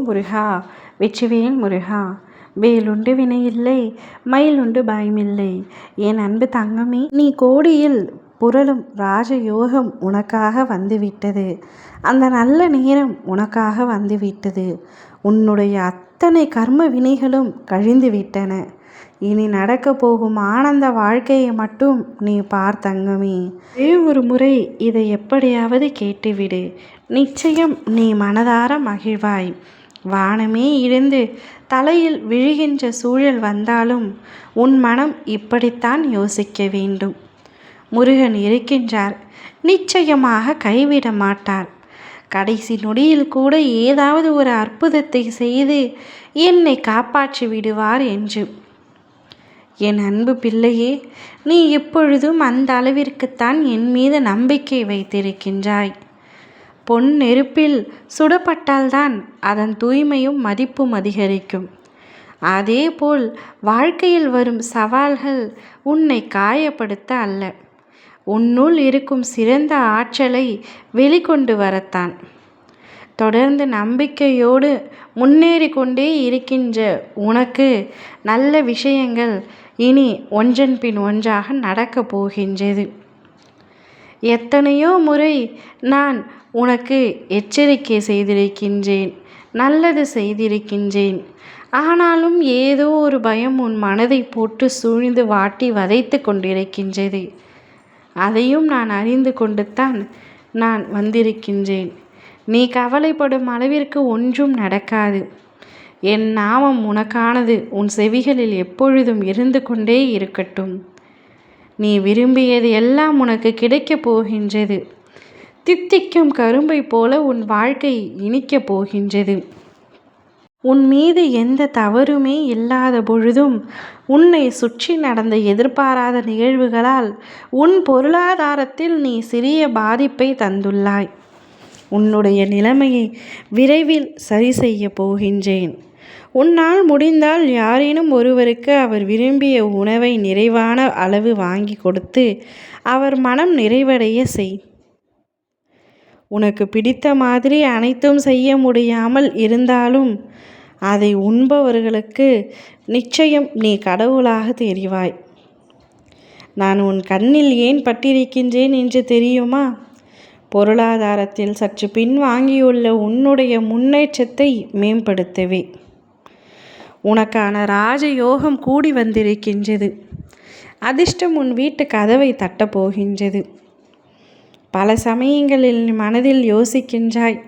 முருகா வெற்றிவேல் முருகா. வேலுண்டு வினையில்லை, மயிலுண்டு பயமில்லை. என் அன்பு தங்கமே, நீ கோடியில் புரளும் ராஜயோகம் உனக்காக வந்துவிட்டது. அந்த நல்ல நேரம் உனக்காக வந்துவிட்டது. உன்னுடைய அத்தனை கர்ம வினைகளும் கழிந்து விட்டன. இனி நடக்க போகும் ஆனந்த வாழ்க்கையை மட்டும் நீ பார் தங்கமே. ஒரு முறை இதை எப்படியாவது கேட்டுவிடு. நிச்சயம் நீ மனதார மகிழ்வாய். வானமே இழந்து தலையில் விழுகின்ற சூழல் வந்தாலும் உன் மனம் இப்படித்தான் யோசிக்க வேண்டும். முருகன் இருக்கின்றார், நிச்சயமாக கைவிட மாட்டார். கடைசி நொடியில் கூட ஏதாவது ஒரு அற்புதத்தை செய்து என்னை காப்பாற்றி விடுவார் என்று. என் அன்பு பிள்ளையே, நீ எப்பொழுதும் அந்த அளவிற்குத்தான் என் மீது நம்பிக்கை வைத்திருக்கின்றாய். பொன் நெருப்பில் சுடப்பட்டால்தான் அதன் தூய்மையும் மதிப்பும் அதிகரிக்கும். அதேபோல் வாழ்க்கையில் வரும் சவால்கள் உன்னை காயப்படுத்த அல்ல, உன்னுள் இருக்கும் சிறந்த ஆற்றலை வெளிக்கொண்டு வரத்தான். தொடர்ந்து நம்பிக்கையோடு முன்னேறி கொண்டே இருக்கின்ற உனக்கு நல்ல விஷயங்கள் இனி ஒன்றன் பின் ஒன்றாக நடக்கப் போகின்றது. எத்தனையோ முறை நான் உனக்கு எச்சரிக்கை செய்திருக்கின்றேன், நல்லது செய்திருக்கின்றேன். ஆனாலும் ஏதோ ஒரு பயம் உன் மனதை போட்டு சூழ்ந்து வாட்டி வதைத்து கொண்டிருக்கின்றது. அதையும் நான் அறிந்து கொண்டுத்தான் நான் வந்திருக்கின்றேன். நீ கவலைப்படும் அளவிற்கு ஒன்றும் நடக்காது. என் நாமம் உனக்கானது உன் செவிகளில் எப்பொழுதும் இருந்து கொண்டே இருக்கட்டும். நீ விரும்பியது எல்லாம் உனக்கு கிடைக்கப் போகின்றது. தித்திக்கும் கரும்பை போல உன் வாழ்க்கை இனிக்கப் போகின்றது. உன் மீது எந்த தவறுமே இல்லாத பொழுதும் உன்னை சுற்றி நடந்த எதிர்பாராத நிகழ்வுகளால் உன் பொருளாதாரத்தில் நீ சிறிய பாதிப்பை தந்துள்ளாய். உன்னுடைய நிலைமையை விரைவில் சரி செய்ய போகின்றேன். உன்னால் முடிந்தால் யாரேனும் ஒருவருக்கு அவர் விரும்பிய உணவை நிறைவான அளவு வாங்கி கொடுத்து அவர் மனம் நிறைவடைய செய். உனக்கு பிடித்த மாதிரி அனைத்தும் செய்ய முடியாமல் இருந்தாலும் அதை உண்பவர்களுக்கு நிச்சயம் நீ கடவுளாக தெரிவாய். நான் உன் கண்ணில் ஏன் பட்டிருக்கின்றேன் என்று தெரியுமா? பொருளாதாரத்தில் சற்று பின்வாங்கியுள்ள உன்னுடைய முன்னேற்றத்தை மேம்படுத்தவே. உனக்கான ராஜயோகம் கூடி வந்திருக்கின்றது. அதிர்ஷ்டம் உன் வீட்டு கதவை தட்டப்போகின்றது. பல சமயங்களில் மனதில் யோசிக்கின்றாய்,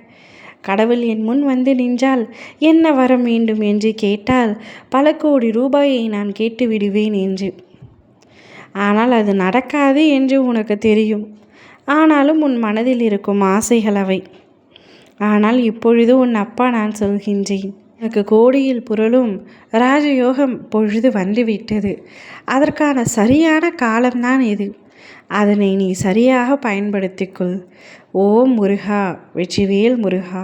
கடவுள் என் முன் வந்து நின்றால் என்ன வரம் வேண்டும் என்று கேட்டால் பல கோடி ரூபாயை நான் கேட்டு விடுவேன் என்று. ஆனால் அது நடக்காது என்று உனக்கு தெரியும். ஆனாலும் உன் மனதில் இருக்கும் ஆசைகள் அவை. ஆனால் இப்பொழுது உன் அப்பா நான் சொல்கின்றேன், உனக்கு கோடியில் புரளும் ராஜயோகம் பொழுது வந்துவிட்டது. அதற்கான சரியான காலம்தான் இது. அதனை நீ சரியாக பயன்படுத்திக்கொள். ஓம் முருகா வெற்றிவேல் முருகா.